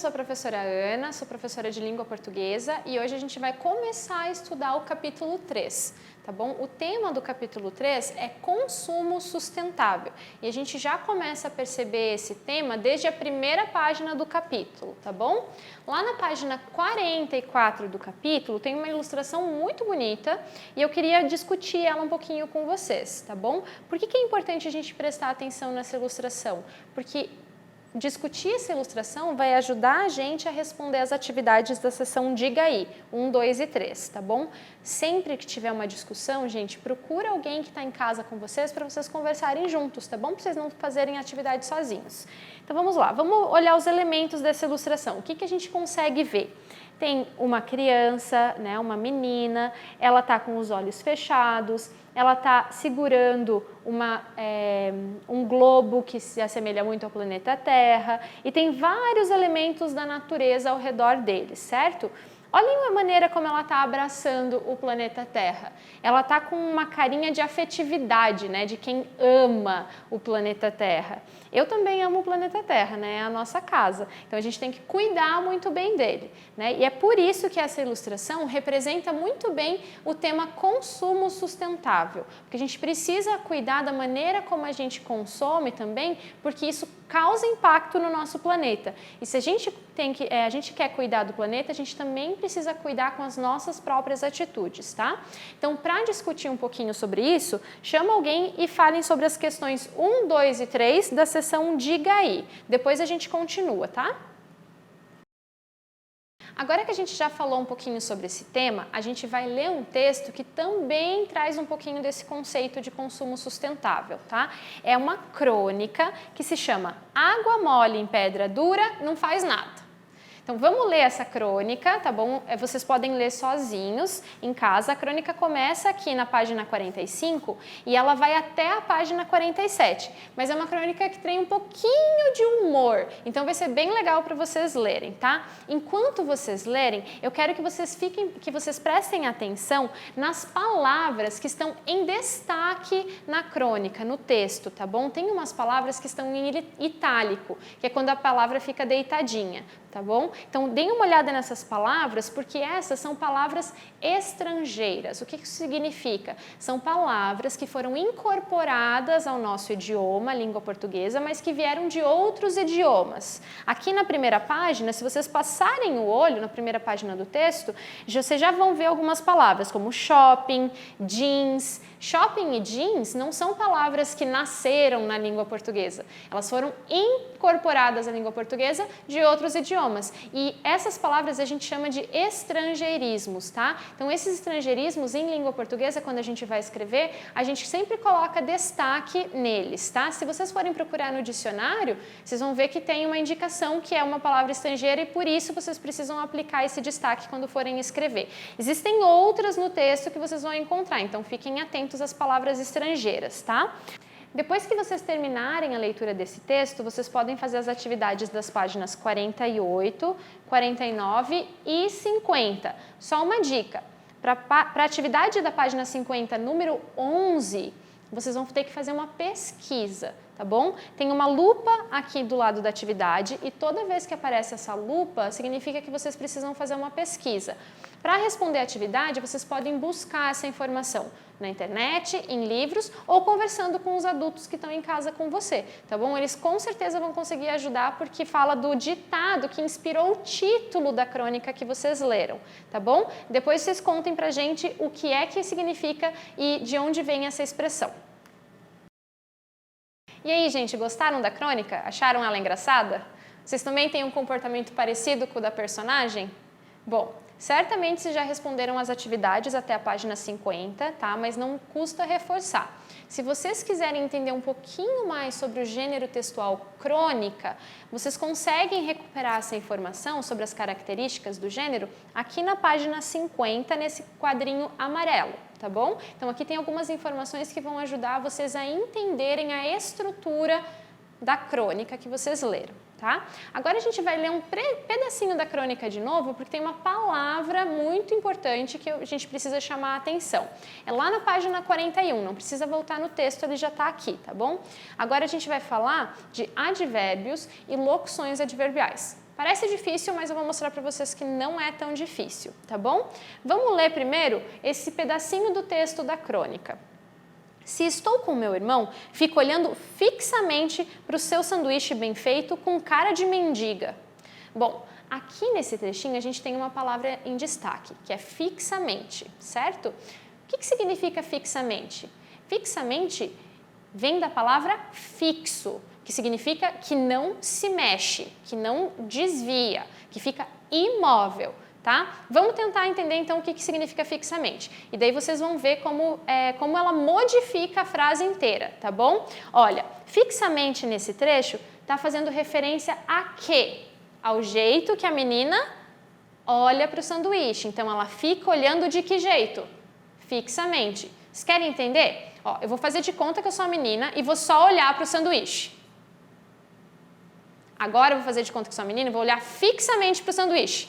sou a professora Ana, sou professora de língua portuguesa e hoje a gente vai começar a estudar o capítulo 3, tá bom? O tema do capítulo 3 é consumo sustentável e a gente já começa a perceber esse tema desde a primeira página do capítulo, tá bom? Lá na página 44 do capítulo tem uma ilustração muito bonita e eu queria discutir ela um pouquinho com vocês, tá bom? Por que é importante a gente prestar atenção nessa ilustração? Porque discutir essa ilustração vai ajudar a gente a responder as atividades da seção Diga Aí, 1, 2 e 3, tá bom? Sempre que tiver uma discussão, gente, procura alguém que está em casa com vocês para vocês conversarem juntos, tá bom? Para vocês não fazerem atividade sozinhos. Então vamos lá, vamos olhar os elementos dessa ilustração. O que a gente consegue ver? Tem uma criança, né, uma menina, ela está com os olhos fechados, ela está segurando um globo que se assemelha muito ao planeta Terra e tem vários elementos da natureza ao redor dele, certo? Olhem a maneira como ela está abraçando o planeta Terra. Ela está com uma carinha de afetividade, né, de quem ama o planeta Terra. Eu também amo o planeta Terra, né, é a nossa casa. Então a gente tem que cuidar muito bem dele, né? E é por isso que essa ilustração representa muito bem o tema consumo sustentável, porque a gente precisa cuidar da maneira como a gente consome também, porque isso causa impacto no nosso planeta. E se a gente quer cuidar do planeta, a gente também precisa cuidar com as nossas próprias atitudes, tá? Então, para discutir um pouquinho sobre isso, chama alguém e falem sobre as questões 1, 2 e 3 da seção Diga Aí. Depois a gente continua, tá? Agora que a gente já falou um pouquinho sobre esse tema, a gente vai ler um texto que também traz um pouquinho desse conceito de consumo sustentável, tá? É uma crônica que se chama Água mole em pedra dura não faz nada. Então vamos ler essa crônica, tá bom? Vocês podem ler sozinhos em casa. A crônica começa aqui na página 45 e ela vai até a página 47. Mas é uma crônica que tem um pouquinho de humor, então vai ser bem legal para vocês lerem, tá? Enquanto vocês lerem, eu quero que vocês prestem atenção nas palavras que estão em destaque na crônica, no texto, tá bom? Tem umas palavras que estão em itálico, que é quando a palavra fica deitadinha, tá bom? Então, deem uma olhada nessas palavras, porque essas são palavras estrangeiras. O que isso significa? São palavras que foram incorporadas ao nosso idioma, a língua portuguesa, mas que vieram de outros idiomas. Aqui na primeira página, se vocês passarem o olho na primeira página do texto, vocês já vão ver algumas palavras, como shopping, jeans. Shopping e jeans não são palavras que nasceram na língua portuguesa. Elas foram incorporadas à língua portuguesa de outros idiomas. E essas palavras a gente chama de estrangeirismos, tá? Então, esses estrangeirismos em língua portuguesa, quando a gente vai escrever, a gente sempre coloca destaque neles, tá? Se vocês forem procurar no dicionário, vocês vão ver que tem uma indicação que é uma palavra estrangeira e por isso vocês precisam aplicar esse destaque quando forem escrever. Existem outras no texto que vocês vão encontrar, então fiquem atentos às palavras estrangeiras, tá? Depois que vocês terminarem a leitura desse texto, vocês podem fazer as atividades das páginas 48, 49 e 50. Só uma dica, para a atividade da página 50, número 11, vocês vão ter que fazer uma pesquisa, tá bom? Tem uma lupa aqui do lado da atividade e toda vez que aparece essa lupa, significa que vocês precisam fazer uma pesquisa. Para responder a atividade, vocês podem buscar essa informação na internet, em livros ou conversando com os adultos que estão em casa com você, tá bom? Eles com certeza vão conseguir ajudar porque fala do ditado que inspirou o título da crônica que vocês leram, tá bom? Depois vocês contem pra gente o que é que significa e de onde vem essa expressão. E aí, gente, gostaram da crônica? Acharam ela engraçada? Vocês também têm um comportamento parecido com o da personagem? Bom, certamente vocês já responderam as atividades até a página 50, tá? Mas não custa reforçar. Se vocês quiserem entender um pouquinho mais sobre o gênero textual crônica, vocês conseguem recuperar essa informação sobre as características do gênero aqui na página 50, nesse quadrinho amarelo, tá bom? Então aqui tem algumas informações que vão ajudar vocês a entenderem a estrutura da crônica que vocês leram, tá? Agora a gente vai ler um pedacinho da crônica de novo, porque tem uma palavra muito importante que a gente precisa chamar a atenção. É lá na página 41, não precisa voltar no texto, ele já está aqui, tá bom? Agora a gente vai falar de advérbios e locuções adverbiais. Parece difícil, mas eu vou mostrar para vocês que não é tão difícil, tá bom? Vamos ler primeiro esse pedacinho do texto da crônica. Se estou com meu irmão, fico olhando fixamente para o seu sanduíche bem feito com cara de mendiga. Bom, aqui nesse trechinho a gente tem uma palavra em destaque, que é fixamente, certo? O que significa fixamente? Fixamente vem da palavra fixo, que significa que não se mexe, que não desvia, que fica imóvel, tá? Vamos tentar entender então o que significa fixamente. E daí vocês vão ver como ela modifica a frase inteira, tá bom? Olha, fixamente nesse trecho está fazendo referência a quê? Ao jeito que a menina olha para o sanduíche. Então ela fica olhando de que jeito? Fixamente. Vocês querem entender? Ó, eu vou fazer de conta que eu sou a menina e vou só olhar para o sanduíche. Agora eu vou fazer de conta que sou a menina e vou olhar fixamente para o sanduíche.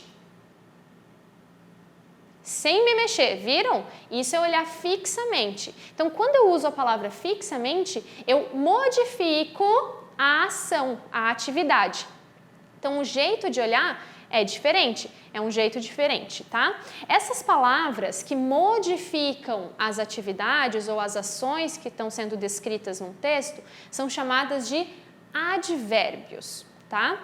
Sem me mexer, viram? Isso é olhar fixamente. Então, quando eu uso a palavra fixamente, eu modifico a ação, a atividade. Então, o jeito de olhar é diferente, é um jeito diferente, tá? Essas palavras que modificam as atividades ou as ações que estão sendo descritas no texto são chamadas de advérbios, tá?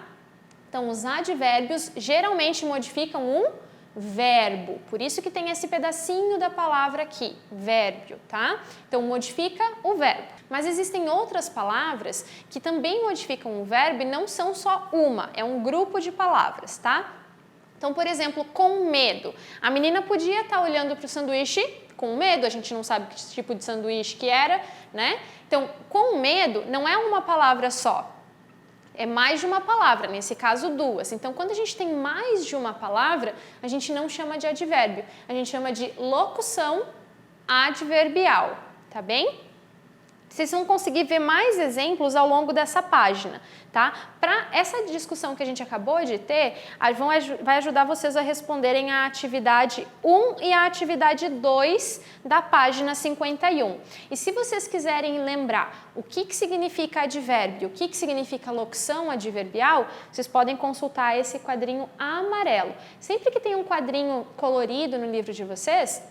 Então, os advérbios geralmente modificam um verbo, por isso que tem esse pedacinho da palavra aqui, vérbio, tá? Então, modifica o verbo. Mas existem outras palavras que também modificam o verbo e não são só uma, é um grupo de palavras, tá? Então, por exemplo, com medo. A menina podia estar olhando para o sanduíche com medo, a gente não sabe que tipo de sanduíche que era, né? Então, com medo não é uma palavra só. É mais de uma palavra, nesse caso duas. Então, quando a gente tem mais de uma palavra, a gente não chama de advérbio, a gente chama de locução adverbial, tá bem? Vocês vão conseguir ver mais exemplos ao longo dessa página, tá? Para essa discussão que a gente acabou de ter, vai ajudar vocês a responderem a atividade 1 e a atividade 2 da página 51. E se vocês quiserem lembrar o que significa advérbio, o que significa locução adverbial, vocês podem consultar esse quadrinho amarelo. Sempre que tem um quadrinho colorido no livro de vocês,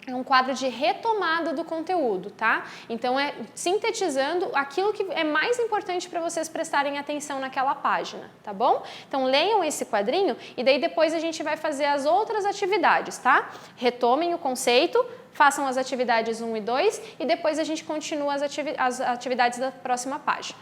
é um quadro de retomada do conteúdo, tá? Então, é sintetizando aquilo que é mais importante para vocês prestarem atenção naquela página, tá bom? Então, leiam esse quadrinho e daí depois a gente vai fazer as outras atividades, tá? Retomem o conceito, façam as atividades 1 e 2 e depois a gente continua as atividades da próxima página.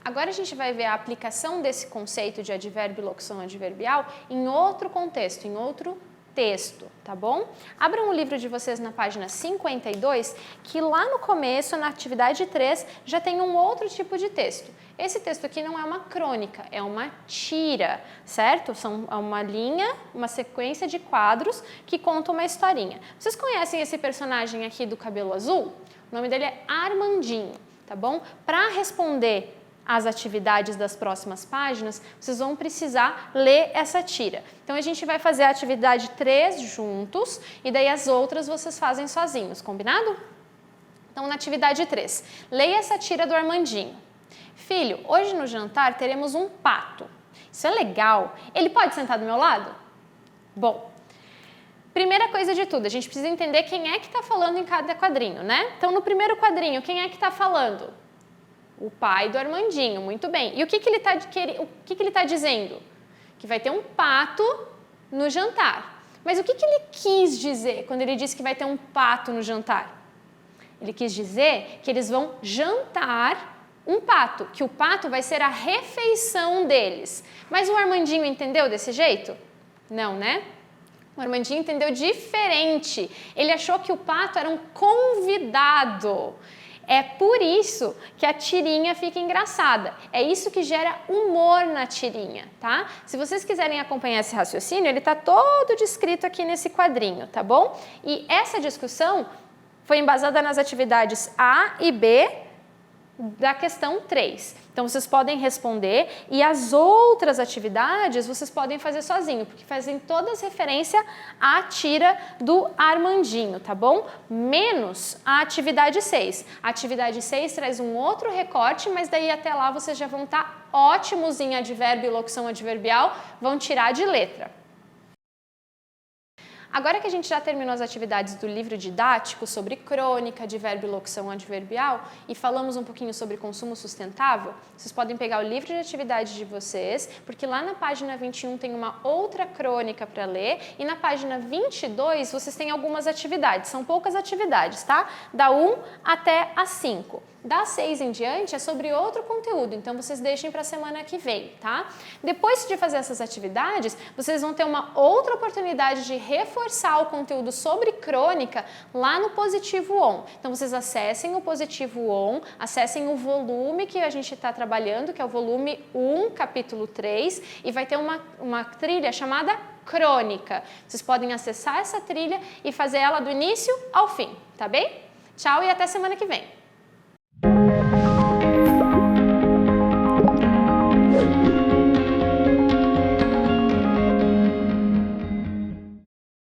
Agora a gente vai ver a aplicação desse conceito de advérbio e locução adverbial em outro contexto, em outro texto, tá bom? Abram o livro de vocês na página 52, que lá no começo, na atividade 3, já tem um outro tipo de texto. Esse texto aqui não é uma crônica, é uma tira, certo? São uma linha, uma sequência de quadros que contam uma historinha. Vocês conhecem esse personagem aqui do cabelo azul? O nome dele é Armandinho, tá bom? Para responder as atividades das próximas páginas, vocês vão precisar ler essa tira. Então, a gente vai fazer a atividade 3 juntos e daí as outras vocês fazem sozinhos, combinado? Então, na atividade 3, leia essa tira do Armandinho. Filho, hoje no jantar teremos um pato. Isso é legal. Ele pode sentar do meu lado? Bom, primeira coisa de tudo, a gente precisa entender quem é que está falando em cada quadrinho, né? Então, no primeiro quadrinho, quem é que está falando? O pai do Armandinho, muito bem. E o que ele está dizendo? Que vai ter um pato no jantar. Mas o que ele quis dizer quando ele disse que vai ter um pato no jantar? Ele quis dizer que eles vão jantar um pato, que o pato vai ser a refeição deles. Mas o Armandinho entendeu desse jeito? Não, né? O Armandinho entendeu diferente. Ele achou que o pato era um convidado. É por isso que a tirinha fica engraçada. É isso que gera humor na tirinha, tá? Se vocês quiserem acompanhar esse raciocínio, ele está todo descrito aqui nesse quadrinho, tá bom? E essa discussão foi embasada nas atividades A e B da questão 3. Então, vocês podem responder e as outras atividades vocês podem fazer sozinho, porque fazem todas referência à tira do Armandinho, tá bom? Menos a atividade 6. A atividade 6 traz um outro recorte, mas daí até lá vocês já vão estar ótimos em advérbio e locução adverbial, vão tirar de letra. Agora que a gente já terminou as atividades do livro didático sobre crônica, advérbio e locução adverbial e falamos um pouquinho sobre consumo sustentável, vocês podem pegar o livro de atividade de vocês, porque lá na página 21 tem uma outra crônica para ler e na página 22 vocês têm algumas atividades, são poucas atividades, tá? Da 1 até a 5. Da 6 em diante é sobre outro conteúdo, então vocês deixem para a semana que vem, tá? Depois de fazer essas atividades, vocês vão ter uma outra oportunidade de reforçar o conteúdo sobre crônica lá no Positivo On. Então vocês acessem o Positivo On, acessem o volume que a gente está trabalhando, que é o volume 1, capítulo 3, e vai ter uma trilha chamada Crônica. Vocês podem acessar essa trilha e fazer ela do início ao fim, tá bem? Tchau e até semana que vem!